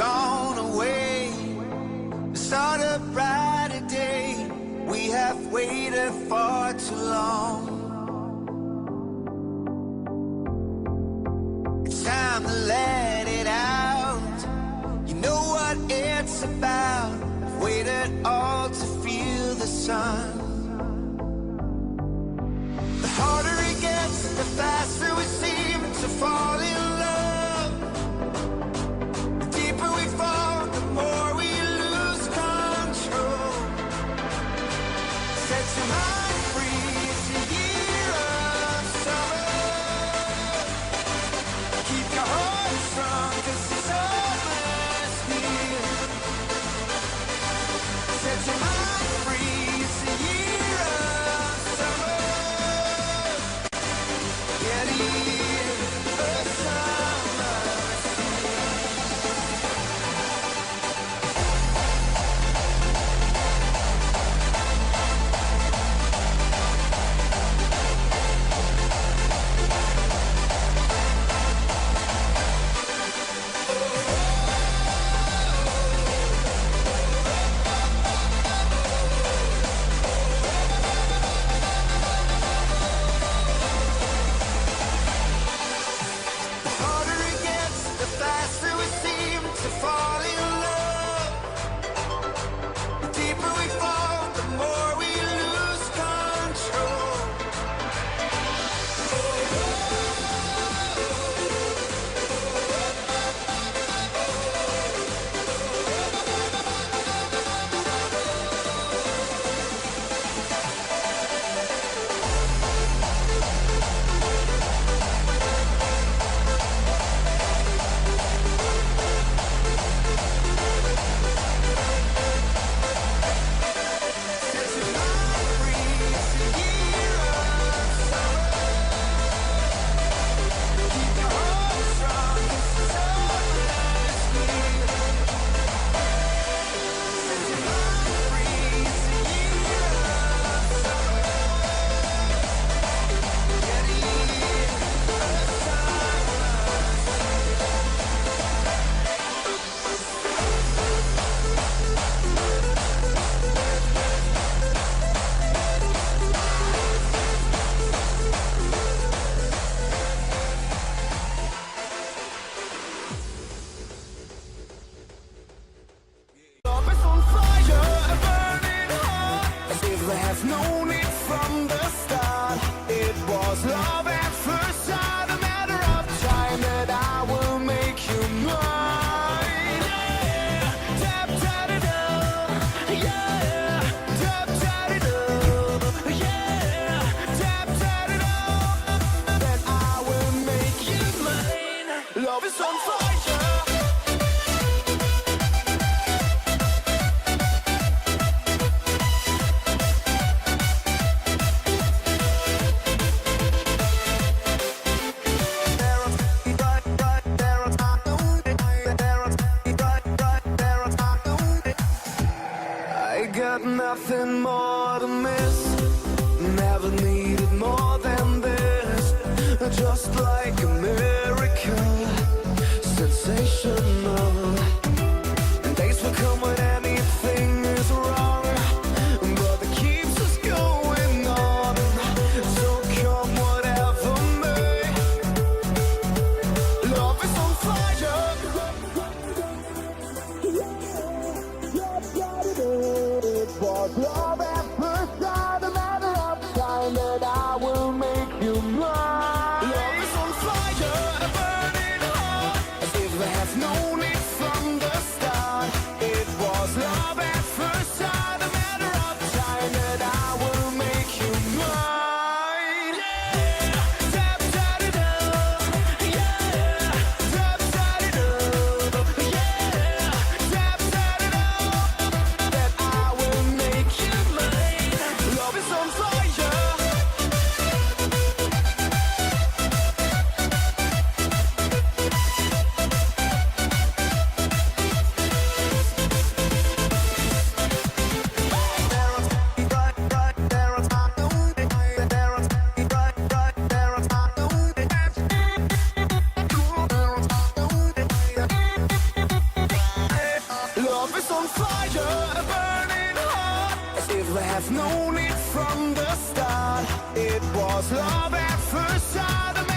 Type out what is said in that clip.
gone away to start a brighter day. We have waited far too long. It's time to let it out. You know what it's about. We've waited all to feel the sun. The harder it gets, the faster we seem to fall in love. The deeper we fall, the more we lose control. Set your mind free, it's a year of summer. Keep your heart strong, 'cause it's almost here. Set your mind free, it's a year of summer. Yeah, the year of summer. The harder it gets, the faster we seem to fall in love. The deeper we fall, the more we lose control. Set your mind free, it's a year of summer. Keep your heart strong, 'cause it's almost here. Set your mind free, it's a year of summer. Yeah, the year of summer. Love is on fire, burning hot, as if I have known it from the start. It was love at first sight, a matter of time that I will make you mine. Yeah, tap tap it up, yeah, tap tap it up, yeah, tap tap it up. Then I will make you mine. Love is on fire. I got nothing more to miss. Never needed more than this. Just like a miracle, sensational. And days will come when anything is wrong, but it keeps us going on. So come whatever may. Love is on fire. It was love at first sight, a matter of time that I will make you mine. Love is on fire, burning hot, as if I have known it ever have known it from the start. It was love at first sight.